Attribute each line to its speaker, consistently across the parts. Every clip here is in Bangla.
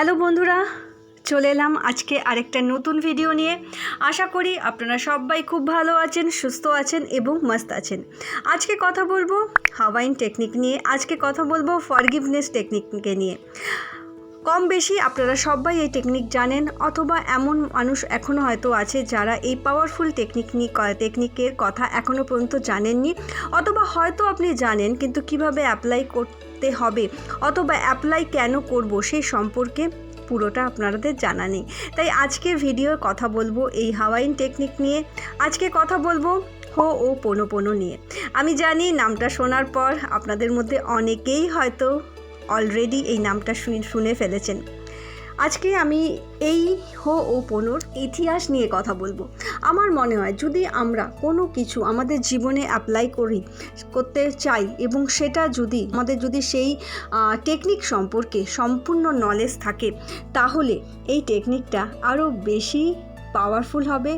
Speaker 1: হ্যালো বন্ধুরা, চলে এলাম আজকে আরেকটা নতুন ভিডিও নিয়ে। আশা করি আপনারা সবাই খুব ভালো আছেন, সুস্থ আছেন এবং মস্ত আছেন। আজকে কথা বলবো হাওয়াইন টেকনিক নিয়ে, আজকে কথা বলবো ফরগিভনেস টেকনিককে নিয়ে। কম বেশি আপনারা সবাই এই টেকনিক জানেন, অথবা এমন মানুষ এখনও হয়তো আছে যারা এই পাওয়ারফুল টেকনিকের কথা এখনও পর্যন্ত জানেননি, অথবা হয়তো আপনি জানেন কিন্তু কিভাবে অ্যাপ্লাই করতে হবে অথবা অ্যাপ্লাই কেন করব সেই সম্পর্কে পুরোটা আপনাদের জানা নেই। তাই আজকে ভিডিওর কথা বলবো এই হাওয়াইন টেকনিক নিয়ে। আজকে কথা বলবো হো'ওপনোপোনো নিয়ে। আমি জানি নামটা শোনার পর আপনাদের মধ্যে অনেকেই হয়তো অলরেডি এই নামটা শুনে ফেলেছেন। আজকে আমি এই হো'ওপনোর ইতিহাস নিয়ে কথা বলবো। আমার মনে হয় যদি আমরা কোনো কিছু আমাদের জীবনে অ্যাপ্লাই করতে চাই এবং সেটা আমাদের যদি সেই টেকনিক সম্পর্কে সম্পূর্ণ নলেজ থাকে, তাহলে এই টেকনিকটা আরও বেশি পাওয়ারফুল হবে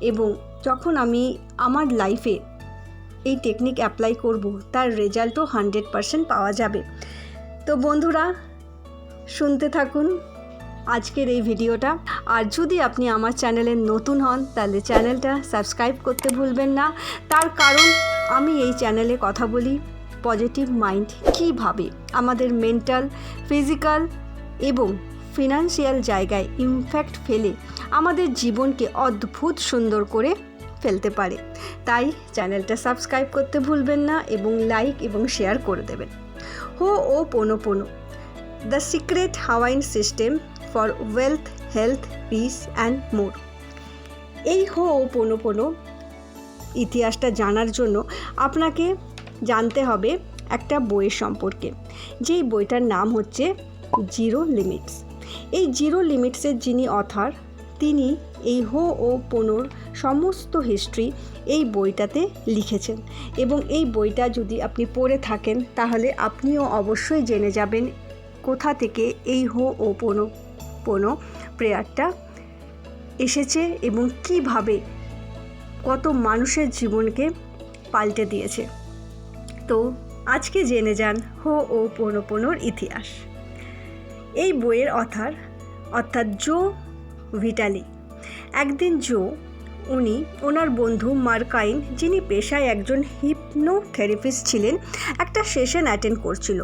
Speaker 1: এবং যখন আমি আমার লাইফে এই টেকনিক অ্যাপ্লাই করব তার রেজাল্টও 100% পাওয়া যাবে। তো বন্ধুরা, শুনতে থাকুন আজকের এই ভিডিওটা। আর যদি আপনি আমার চ্যানেলে নতুন হন তাহলে চ্যানেলটা সাবস্ক্রাইব করতে ভুলবেন না। তার কারণ আমি এই চ্যানেলে কথা বলি পজিটিভ মাইন্ড কীভাবে আমাদের মেন্টাল, ফিজিক্যাল এবং ফিনান্সিয়াল জায়গায় ইমপ্যাক্ট ফেলে আমাদের জীবনকে অদ্ভুত সুন্দর করে ফেলতে পারে। তাই চ্যানেলটা সাবস্ক্রাইব করতে ভুলবেন না এবং লাইক এবং শেয়ার করে দেবেন। Ho'oponopono, the secret Hawaiian system for wealth, health, peace and more. এই হো'ওপনোপোনো ইতিহাসটা জানার জন্য আপনাকে জানতে হবে একটা বইয়ের সম্পর্কে, যেই বইটার নাম হচ্ছে জিরো লিমিটস। এই জিরো লিমিটসের যিনি অথর, তিনি এই হো'ওপনোর সমস্ত হিস্ট্রি এই বইটাতে লিখেছেন এবং এই বইটা যদি আপনি পড়ে থাকেন তাহলে আপনিও অবশ্যই জেনে যাবেন কোথা থেকে এই হো'ওপনোপোনো প্রেয়ারটা এসেছে এবং কিভাবে কত মানুষের জীবনকে পাল্টে দিয়েছে। তো আজকে জেনে যান হো'ওপনোপোনোর ইতিহাস। এই বইয়ের অথর অর্থাৎ জো ভিটালি। একদিন ওনার বন্ধু মার্কাইন, যিনি পেশায় একজন হিপনোথেরাপিস্ট ছিলেন, একটা সেশন অ্যাটেন্ড করছিল।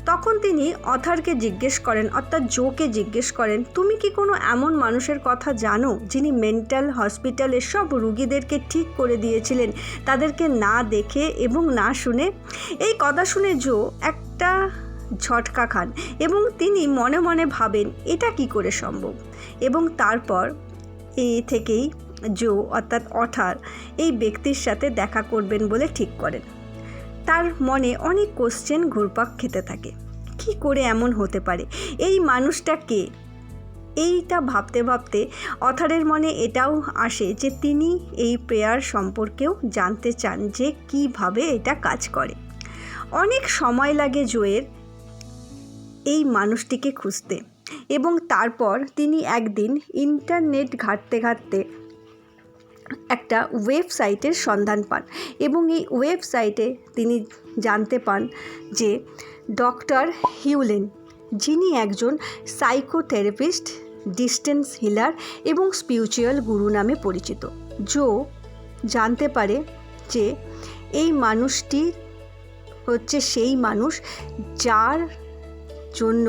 Speaker 1: তখন তিনি অথরকে জোকে জিজ্ঞেস করেন, তুমি কি কোনো এমন মানুষের কথা জানো যিনি মেন্টাল হসপিটালের সব রুগীদেরকে ঠিক করে দিয়েছিলেন, তাদেরকে না দেখে এবং না শুনে? এই কথা শুনে জো একটা ঝটকা খান এবং তিনি মনে মনে ভাবেন এটা কি করে সম্ভব। এবং তারপর থেকেই জো অর্থাৎ অথর এই ব্যক্তির সাথে দেখা করবেন বলে ঠিক করেন। তার মনে অনেক কোশ্চেন ঘুরপাক খেতে থাকে, কি করে এমন হতে পারে, এই মানুষটা কে? এইটা ভাবতে ভাবতে অথরের মনে এটাও আসে যে তিনি এই প্রেয়ার সম্পর্কেও জানতে চান যে কিভাবে এটা কাজ করে। অনেক সময় লাগে জোয়ের এই মানুষটিকে খুঁজতে এবং তারপর তিনি একদিন ইন্টারনেট ঘাঁটতে একটা ওয়েবসাইটের সন্ধান পান এবং এই ওয়েবসাইটে তিনি জানতে পান যে ডক্টর হিউলেন, যিনি একজন সাইকোথেরাপিস্ট, ডিস্টেন্স হিলার এবং স্পিরিচুয়াল গুরু নামে পরিচিত। জো জানতে পারে যে এই মানুষটি হচ্ছে সেই মানুষ যার জন্য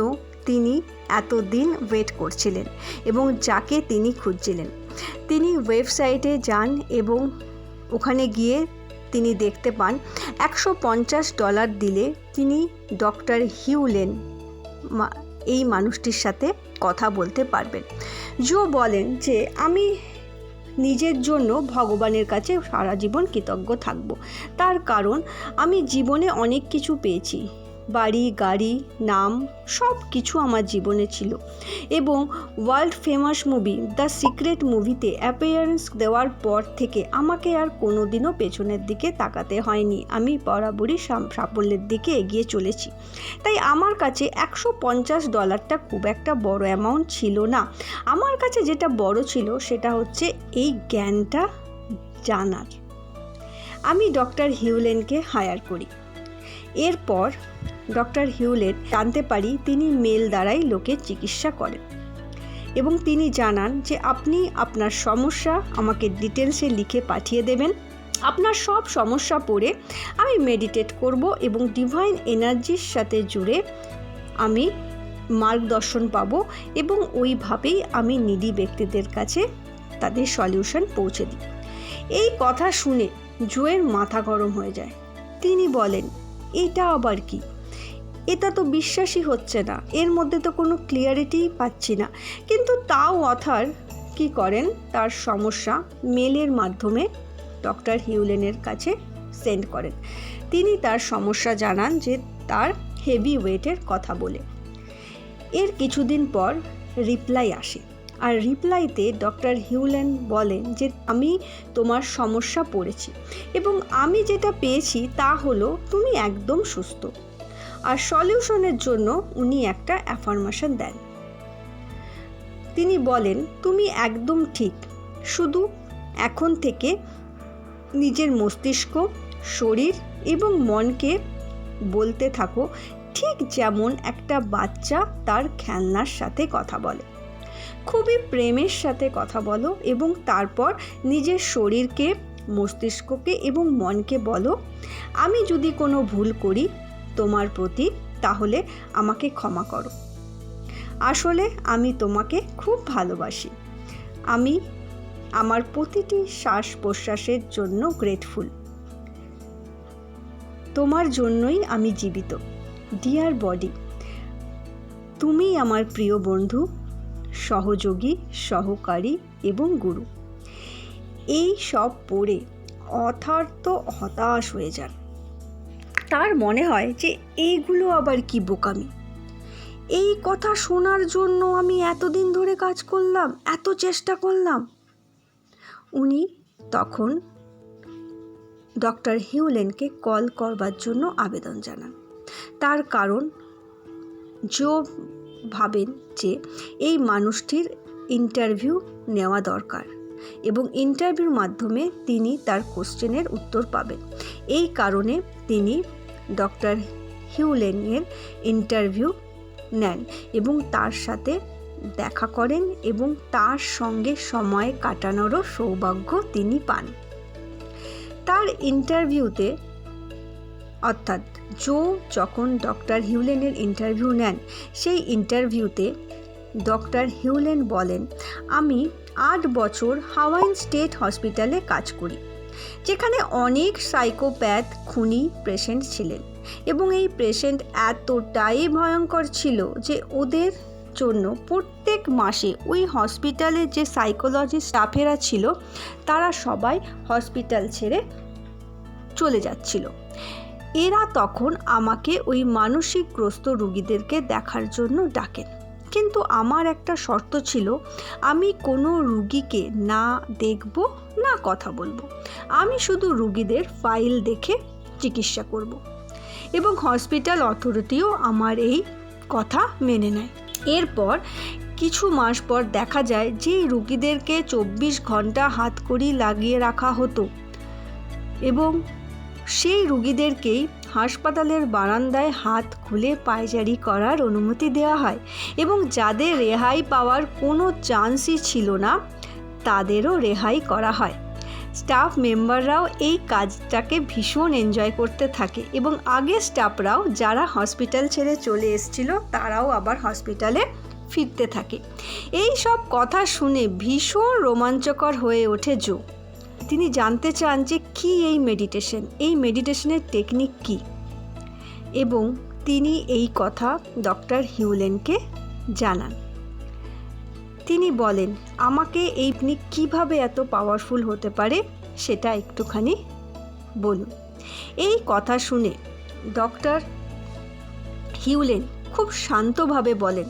Speaker 1: তিনি এতদিন ওয়েট করছিলেন এবং যাকে তিনি খুঁজছিলেন। তিনি ওয়েবসাইটে যান এবং ওখানে গিয়ে তিনি দেখতে পান $150 দিলে তিনি ডক্টর হিউলেন এই মানুষটির সাথে কথা বলতে পারবেন। জো বলেন যে আমি নিজের জন্য ভগবানের কাছে সারা জীবন কৃতজ্ঞ থাকব, তার কারণ আমি জীবনে অনেক কিছু পেয়েছি, বাড়ি, গাড়ি, নাম, সব কিছু আমার জীবনে ছিল এবং world famous movie the secret মুভিতে অ্যাপিয়ারেন্স দেওয়ার পর থেকে আমাকে আর কোনোদিনও পেছনের দিকে তাকাতে হয়নি। আমি বরাবরই সাফল্যের দিকে এগিয়ে চলেছি। তাই আমার কাছে $150টা খুব একটা বড় অ্যামাউন্ট ছিল না। আমার কাছে যেটা বড় ছিল সেটা হচ্ছে এই জ্ঞানটা জানার। আমি ডক্টর হিউলেনকে হায়ার করি। এরপর ডক্টর হিউলেট জানতে পারি তিনি মেল দ্বারাই লোকের চিকিৎসা করেন। এবং তিনি জানান যে আপনি আপনার সমস্যা আমাকে ডিটেলসে লিখে পাঠিয়ে দেবেন। আপনার সব সমস্যা পড়ে আমি মেডিটেট করব এবং ডিভাইন এনার্জির সাথে জুড়ে আমি মার্গদর্শন পাব এবং ওইভাবেই আমি নিডি ব্যক্তিদের কাছে তাদের সলিউশন পৌঁছে দিই। এই কথা শুনে জোয়ের মাথা গরম হয়ে যায়। তিনি বলেন, এটা আবার কি? এটা তো বিশ্বাসই হচ্ছে না, এর মধ্যে তো কোনো ক্লিয়ারিটিই পাচ্ছি না। কিন্তু তাও অথার কি করেন, তার সমস্যা মেলের মাধ্যমে ডক্টর হিউলেনের কাছে সেন্ড করেন। তিনি তার সমস্যা জানান যে তার হেভি ওয়েটের কথা বলে। এর কিছুদিন পর রিপ্লাই আসে, আর রিপ্লাইতে ডক্টর হিউলেন বলেন যে আমি তোমার সমস্যা পড়েছি এবং আমি যেটা পেয়েছি তা হলো তুমি একদম সুস্থ। আর সলিউশনের জন্য উনি একটা অ্যাফার্মেশন দেন। তিনি বলেন, তুমি একদম ঠিক, শুধু এখন থেকে নিজের মস্তিষ্ক, শরীর এবং মনকে বলতে থাকো, ঠিক যেমন একটা বাচ্চা তার খেলনার সাথে কথা বলে। খুবই প্রেমের সাথে কথা বলো এবং তারপর নিজের শরীরকে, মস্তিষ্ককে এবং মনকে বলো, আমি যদি কোনো ভুল করি তোমার প্রতি, তাহলে আমাকে ক্ষমা করো। আসলে আমি তোমাকে খুব ভালোবাসি। আমি আমার প্রতিটি শ্বাস প্রশ্বাসের জন্য গ্রেটফুল। তোমার জন্যই আমি জীবিত। ডিয়ার বডি, তুমি আমার প্রিয় বন্ধু, সহযোগী, সহকারী এবং গুরু। এই সব পড়ে অথার তো হতাশ হয়ে যান। তার মনে হয় যে এইগুলো আবার কি বোকামি। এই কথা শোনার জন্য আমি এতদিন ধরে কাজ করলাম, এত চেষ্টা করলাম। উনি তখন ডক্টর হিউলেনকে কল করবার জন্য আবেদন জানান। তার কারণ জো ভাবেন যে এই মানুষটির ইন্টারভিউ নেওয়া দরকার এবং ইন্টারভিউর মাধ্যমে তিনি তার কোশ্চেনের উত্তর পাবেন। এই কারণে তিনি ডক্টর হিউলেনের ইন্টারভিউ নেন এবং তার সাথে দেখা করেন এবং তার সঙ্গে সময় কাটানোরও সৌভাগ্য তিনি পান। তার ইন্টারভিউতে, অর্থাৎ জো যখন ডক্টর হিউলেনের ইন্টারভিউ নেন, সেই ইন্টারভিউতে ডক্টর হিউলেন বলেন, আমি 8 বছর হাওয়াইন স্টেট হসপিটালে কাজ করি, যেখানে অনেক সাইকোপ্যাথ খুনি পেশেন্ট ছিলেন এবং এই পেশেন্ট এতটাই ভয়ঙ্কর ছিল যে ওদের জন্য প্রত্যেক মাসে ওই হসপিটালে যে সাইকোলজি স্টাফেরা ছিল তারা সবাই হসপিটাল ছেড়ে চলে যাচ্ছিল। এরা তখন আমাকে ওই মানসিকগ্রস্ত রোগীদেরকে দেখার জন্য ডাকেন, কিন্তু আমার একটা শর্ত ছিল, আমি কোনো রুগীকে না দেখব না কথা বলবো। আমি শুধু রুগীদের ফাইল দেখে চিকিৎসা করব এবং হসপিটাল অথরিটিও আমার এই কথা মেনে নেয়। এরপর কিছু মাস পর দেখা যায় যে রুগীদেরকে 24 ঘন্টা হাতকড়ি লাগিয়ে রাখা হতো এবং সেই রুগীদেরকেই হাসপাতালের বারান্দায় হাত খুলে পায়চারি করার অনুমতি দেওয়া হয় এবং যাদের রেহাই পাওয়ার কোনো চান্সই ছিল না তাদেরও রেহাই করা হয়। স্টাফ মেম্বাররাও এই কাজটাকে ভীষণ এনজয় করতে থাকে এবং আগের স্টাফরাও যারা হসপিটাল ছেড়ে চলে এসেছিল তারাও আবার হসপিটালে ফিরতে থাকে। এই সব কথা শুনে ভীষণ রোমাঞ্চকর হয়ে ওঠে জো। তিনি জানতে চান যে কী এই মেডিটেশন, এই মেডিটেশনের টেকনিক কী, এবং তিনি এই কথা ডক্টর হিউলেনকে জানান। তিনি বলেন, আমাকে এই টেকনিক কীভাবে এত পাওয়ারফুল হতে পারে সেটা একটুখানি বলুন। এই কথা শুনে ডক্টর হিউলেন খুব শান্তভাবে বলেন,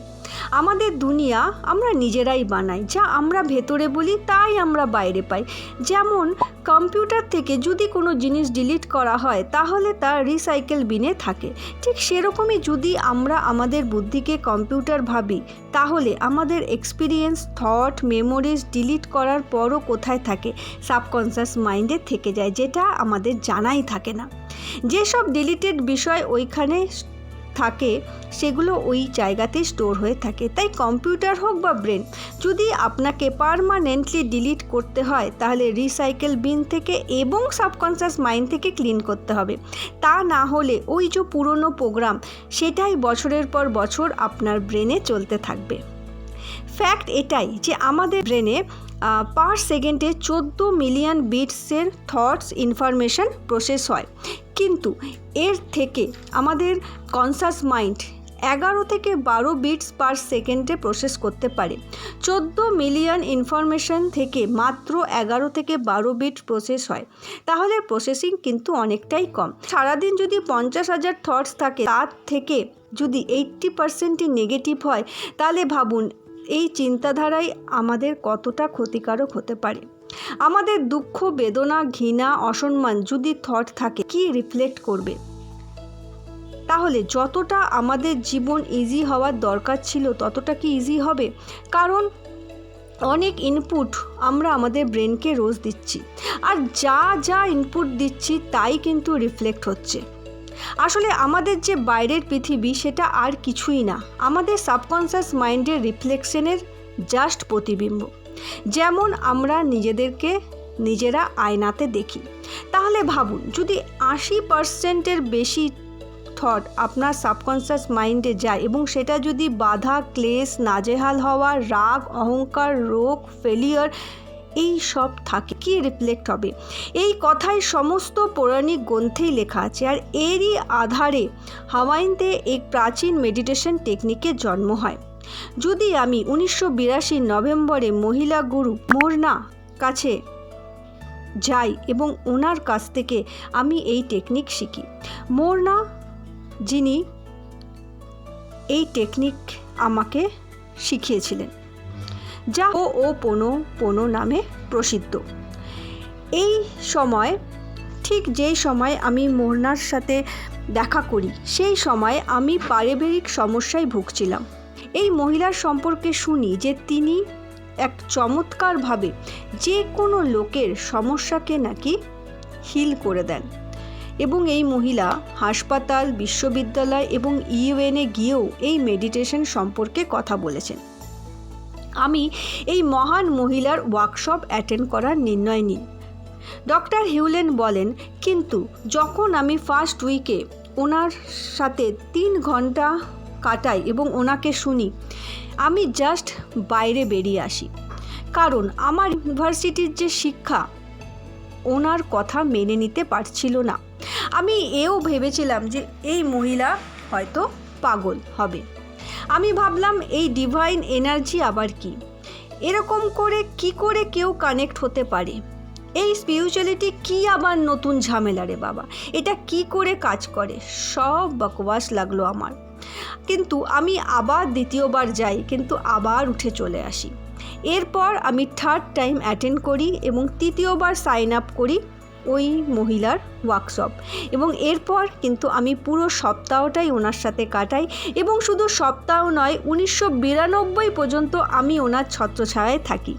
Speaker 1: আমাদের দুনিয়া আমরা নিজেরাই বানাই, যা আমরা ভেতরে বলি তাই আমরা বাইরে পাই। যেমন কম্পিউটার থেকে যদি কোনো জিনিস ডিলিট করা হয় তাহলে তা রিসাইকেল বিনে থাকে, ঠিক সেরকমই যদি আমরা আমাদের বুদ্ধিকে কম্পিউটার ভাবি তাহলে আমাদের এক্সপিরিয়েন্স, থট, মেমোরিজ ডিলিট করার পরও কোথায় থাকে? সাবকনশাস মাইন্ডে থেকে যায়, যেটা আমাদের জানাই থাকে না। যেসব ডিলিটেড বিষয় ওইখানে থাকে সেগুলো ওই জায়গাতেই স্টোর হয়ে থাকে। তাই কম্পিউটার হোক বা ব্রেন, যদি আপনাকে পার্মানেন্টলি ডিলিট করতে হয় তাহলে রিসাইকেল বিন থেকে এবং সাবকনশাস মাইন্ড থেকে ক্লিন করতে হবে। তা না হলে ওই যে পুরনো প্রোগ্রাম সেটাই বছরের পর বছর আপনার ব্রেনে চলতে থাকবে। ফ্যাক্ট এটাই যে আমাদের ব্রেনে পার সেকেন্ডে 14 মিলিয়ন বিটসের থটস ইনফরমেশন প্রসেস হয়, কিন্তু এর থেকে আমাদের কনসাস মাইন্ড 11 থেকে 12 বিটস পার সেকেন্ডে প্রসেস করতে পারে। 14 মিলিয়ন ইনফরমেশন থেকে মাত্র 11 থেকে 12 বিট প্রসেস হয়, তাহলে প্রসেসিং কিন্তু অনেকটাই কম। সারাদিন যদি 50,000 থটস থাকে, তার থেকে যদি 80% নেগেটিভ হয়, তাহলে ভাবুন এই চিন্তাধারাই আমাদের কতটা ক্ষতিকারক হতে পারে। আমাদের দুঃখ, বেদনা, ঘৃণা, অসম্মান যদি থট থাকে, কি রিফ্লেক্ট করবে? তাহলে যতটা আমাদের জীবন ইজি হওয়ার দরকার ছিল ততটা কি ইজি হবে? কারণ অনেক ইনপুট আমরা আমাদের ব্রেনকে রোজ দিচ্ছি, আর যা যা ইনপুট দিচ্ছি তাই কিন্তু রিফ্লেক্ট হচ্ছে। আসলে আমাদের যে বাইরের পৃথিবী সেটা আর কিছুই না, আমাদের সাবকনশাস মাইন্ডের রিফ্লেকশনের জাস্ট প্রতিবিম্ব। যেমন আমরা নিজেদেরকে নিজেরা আয়নাতে দেখি। তাহলে ভাবুন যদি 80%-এর বেশি থট আপনার সাবকনশাস মাইন্ডে যায় এবং সেটা যদি বাধা, ক্লেশ, নাজেহাল হওয়া, রাগ, অহংকার, রোগ, ফেলিয়ার এই সব থাকে, কি রিফ্লেক্ট হবে? এই কথাই সমস্ত পৌরাণিক গ্রন্থেই লেখা আছে। আর এরই আধারে হাওয়াইতে এক প্রাচীন মেডিটেশন টেকনিকের জন্ম হয়। যদি আমি 1982 নভেম্বরে মহিলা গুরু মোরনা কাছে যাই এবং ওনার কাছ থেকে আমি এই টেকনিক শিখি। মোরনা যিনি এই টেকনিক আমাকে শিখিয়েছিলেন, যা ও পোনো নামে প্রসিদ্ধ। এই সময়, ঠিক যেই সময় আমি মোরনার সাথে দেখা করি, সেই সময় আমি পারিবারিক সমস্যায় ভুগছিলাম। এই মহিলার সম্পর্কে শুনি যে তিনি এক চমৎকারভাবে যে কোনো লোকের সমস্যাকে নাকি হিল করে দেন, এবং এই মহিলা হাসপাতাল, বিশ্ববিদ্যালয় এবং ইউএনে গিয়েও এই মেডিটেশন সম্পর্কে কথা বলেছেন। আমি এই মহান মহিলার ওয়ার্কশপ অ্যাটেন্ড করার নির্ণয় নিই। ডক্টর হিউলেন বলেন, কিন্তু যখন আমি ফার্স্ট উইকে ওনার সাথে 3 ঘন্টা কাটাই এবং ওনাকে শুনি, আমি জাস্ট বাইরে বেরিয়ে আসি, কারণ আমার ইউনিভার্সিটির যে শিক্ষা ওনার কথা মেনে নিতে পারছিল না। আমি এও ভেবেছিলাম যে এই মহিলা হয়তো পাগল হবে। আমি ভাবলাম এই ডিভাইন এনার্জি আবার কি, এরকম করে কি করে কেউ কানেক্ট হতে পারে? এই স্পিরিচুয়ালিটি কি আবার নতুন ঝামেলা রে বাবা, এটা কি করে কাজ করে? সব বকওয়াস লাগলো আমার। কিন্তু আমি আবার দ্বিতীয়বার যাই, কিন্তু আবার উঠে চলে আসি। এরপর আমি 3rd টাইম অ্যাটেন্ড করি এবং তৃতীয়বার সাইন আপ করি ওই মহিলার ওয়ার্কশপ, এবং এরপর কিন্তু আমি পুরো সপ্তাহটাই ওনার সাথে কাটাই। এবং শুধু সপ্তাহ নয়, 1992 পর্যন্ত আমি ওনার ছত্রছায়ায় থাকি।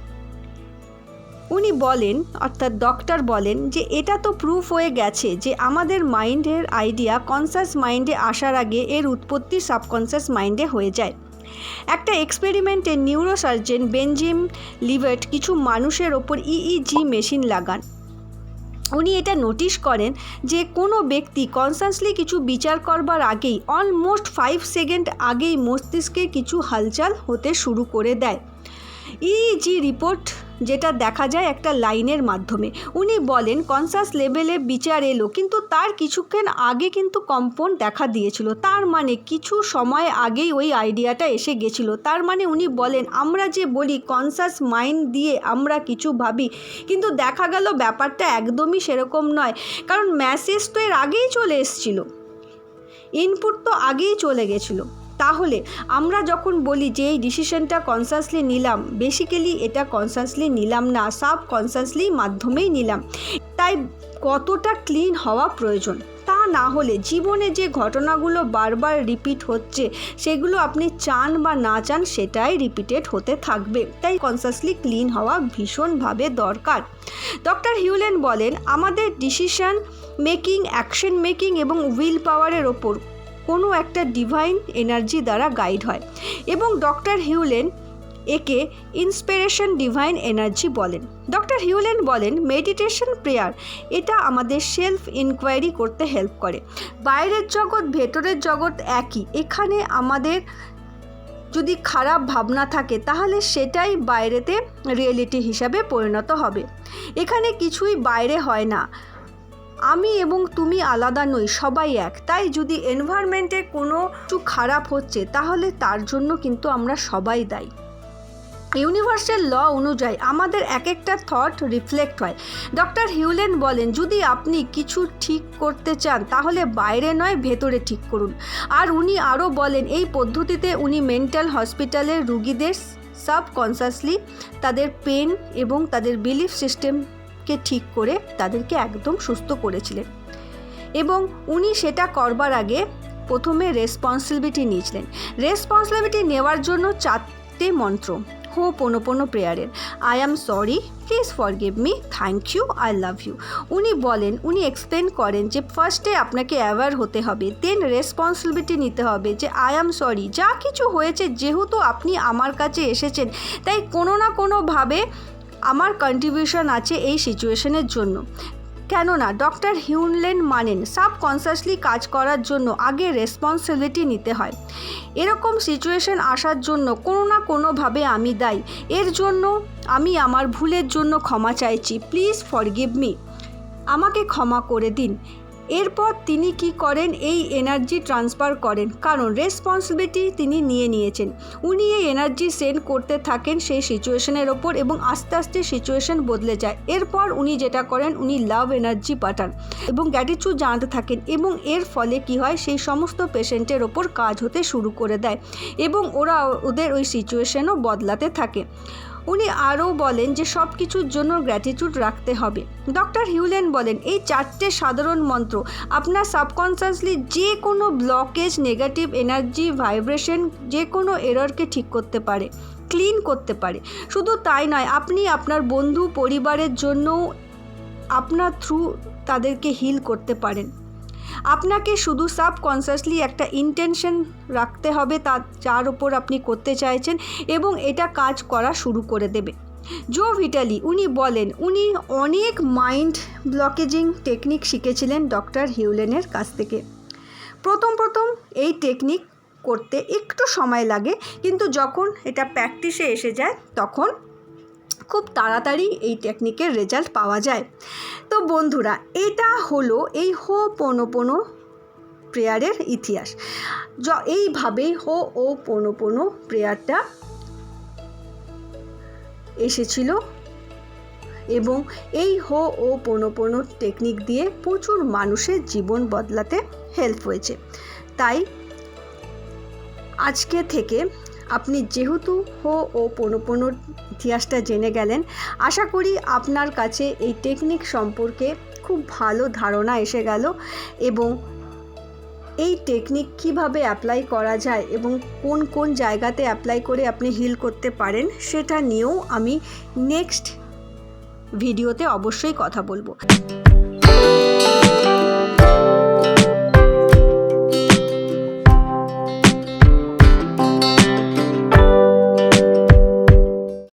Speaker 1: উনি বলেন, অর্থাৎ ডক্টর বলেন, যে এটা তো প্রুফ হয়ে গেছে যে আমাদের মাইন্ডের আইডিয়া কনসাস মাইন্ডে আসার আগে এর উৎপত্তি সাবকনসাস মাইন্ডে হয়ে যায়। একটা এক্সপেরিমেন্টে নিউরোসার্জন বেনজামিন লিভেট কিছু মানুষের ওপর EEG মেশিন লাগান। উনি এটা নোটিশ করেন যে কোনো ব্যক্তি কনসাসলি কিছু বিচার করবার আগেই অলমোস্ট 5 সেকেন্ড আগেই মস্তিষ্কে কিছু হালচাল হতে শুরু করে দেয়। EEG রিপোর্ট যেটা দেখা যায় একটা লাইনের মাধ্যমে। উনি বলেন কনসাস লেভেলে বিচার এলো, কিন্তু তার কিছুক্ষণ আগে কিন্তু কম্পন দেখা দিয়েছিল। তার মানে কিছু সময় আগেই ওই আইডিয়াটা এসে গেছিলো। তার মানে উনি বলেন আমরা যে বলি কনসাস মাইন্ড দিয়ে আমরা কিছু ভাবি, কিন্তু দেখা গেল ব্যাপারটা একদমই সেরকম নয়, কারণ মেসেজ তো এর আগেই চলে এসেছিলো, ইনপুট তো আগেই চলে গেছিলো। তাহলে আমরা যখন বলি যে এই ডিসিশনটা কনসাসলি নিলাম, বেসিক্যালি এটা কনসাসলি নিলাম না, সাবকনসাসলি মাধ্যমেই নিলাম। তাই কতটা ক্লিন হওয়া প্রয়োজন, তা না হলে জীবনে যে ঘটনাগুলো বারবার রিপিট হচ্ছে সেগুলো আপনি চান বা না চান সেটাই রিপিটেড হতে থাকবে। তাই কনসাসলি ক্লিন হওয়া ভীষণভাবে দরকার। ডক্টর হিউলেন বলেন আমাদের ডিসিশন মেকিং, অ্যাকশন মেকিং এবং উইল পাওয়ারের ওপর কোনো একটা ডিভাইন এনার্জি দ্বারা গাইড হয় এবং ডক্টর হিউলেন একে ইন্সপিরেশন ডিভাইন এনার্জি বলেন। ডক্টর হিউলেন বলেন মেডিটেশন প্রেয়ার এটা আমাদের সেলফ ইনকোয়ারি করতে হেল্প করে। বাইরের জগৎ ভেতরের জগৎ একই। এখানে আমাদের যদি খারাপ ভাবনা থাকে তাহলে সেটাই বাইরেতে রিয়েলিটি হিসাবে পরিণত হবে। এখানে কিছুই বাইরে হয় না। আমি এবং তুমি আলাদা নই, সবাই এক। তাই যদি এনভায়রনমেন্টে কোনো কিছু খারাপ হচ্ছে তাহলে তার জন্য কিন্তু আমরা সবাই দায়ী। ইউনিভার্সাল ল অনুযায়ী আমাদের এক একটা থট রিফ্লেক্ট হয়। ডক্টর হিউলেন বলেন যদি আপনি কিছু ঠিক করতে চান তাহলে বাইরে নয় ভেতরে ঠিক করুন। আর উনি আরও বলেন এই পদ্ধতিতে উনি মেন্টাল হসপিটালের রুগীদের সাবকনসিয়াসলি তাদের পেন এবং তাদের বিলিফ সিস্টেমকে ঠিক করে তাদেরকে একদম সুস্থ করেছিলেন। এবং উনি সেটা করবার আগে প্রথমে রেসপন্সিবিলিটি নিয়েছিলেন। রেসপন্সিবিলিটি নেওয়ার জন্য 4টে মন্ত্র হোপোনোপোনো প্রেয়ারের। I am sorry, please forgive me, thank you, I love you. উনি এক্সপ্লেন করেন যে ফার্স্টে আপনাকে অ্যাওয়্যার হতে হবে, দেন রেসপন্সিবিলিটি নিতে হবে যে আই অ্যাম সরি, যা কিছু হয়েছে যেহেতু আপনি আমার কাছে এসেছেন তাই কোনো না কোনোভাবে আমার কন্ট্রিবিউশন আছে এই সিচুয়েশনের জন্য। কেননা ডক্টর হিউলেন মানেন সাবকনসিয়াসলি কাজ করার জন্য আগে রেসপন্সিবিলিটি নিতে হয়। এরকম সিচুয়েশন আসার জন্য কোনো না কোনোভাবে আমি দায়ী। এর জন্য আমি আমার ভুলের জন্য ক্ষমা চাইছি, প্লিজ ফরগিভ মি, আমাকে ক্ষমা করে দিন। এরপর তিনি কি করেন, এই এনার্জি ট্রান্সফার করেন, কারণ রেসপন্সিবিলিটি তিনি নিয়েছেন। উনি এই এনার্জি সেন্ড করতে থাকেন সেই সিচুয়েশনের ওপর এবং আস্তে আস্তে সিচুয়েশন বদলে যায়। এরপর উনি যেটা করেন উনি লাভ এনার্জি পাঠান এবং গ্র্যাটিটিউড জানাতে থাকেন এবং এর ফলে কি হয় সেই সমস্ত পেশেন্টের ওপর কাজ হতে শুরু করে দেয় এবং ওদের ওই সিচুয়েশনও বদলাতে থাকে। উনি আরও বলেন যে সব কিছুর জন্য গ্র্যাটিটিউড রাখতে হবে। ডক্টর হিউলেন বলেন এই 4টে সাধারণ মন্ত্র আপনার সাবকনসিয়াসলি যে কোনো ব্লকেজ, নেগেটিভ এনার্জি, ভাইব্রেশন, যে কোনো এররকে ঠিক করতে পারে, ক্লিন করতে পারে। শুধু তাই নয়, আপনি আপনার বন্ধু পরিবারের জন্যও আপনার থ্রু তাদেরকে হিল করতে পারেন। আপনাকে শুধু সাবকনসিয়াসলি একটা ইন্টেনশন রাখতে হবে যার ওপর আপনি করতে চাইছেন এবং এটা কাজ করা শুরু করে দেবে। জো ভিটালি উনি বলেন উনি অনেক মাইন্ড ব্লকেজিং টেকনিক শিখেছিলেন ডক্টর হিউলেনের কাছ থেকে। প্রথম এই টেকনিক করতে একটু সময় লাগে, কিন্তু যখন এটা প্র্যাকটিসে এসে যায় তখন খুব তাড়াতাড়ি এই টেকনিকের রেজাল্ট পাওয়া যায়। তো বন্ধুরা, এটা হলো এই হোপোনোপোনো প্রেয়ারের ইতিহাস। এইভাবেই হোপোনোপোনো প্রেয়ারটা এসেছিল এবং এই হোপোনোপোনো টেকনিক দিয়ে প্রচুর মানুষের জীবন বদলাতে হেল্প হয়েছে। তাই আজকে থেকে আপনি যেহেতু হোপোনোপোনোর ইতিহাসটা জেনে গেলেন, আশা করি আপনার কাছে এই টেকনিক সম্পর্কে খুব ভালো ধারণা এসে গেল এবং এই টেকনিক কিভাবে অ্যাপ্লাই করা যায় এবং কোন কোন জায়গাতে অ্যাপ্লাই করে আপনি হিল করতে পারেন সেটা নিয়েও আমি নেক্সট ভিডিওতে অবশ্যই কথা বলবো।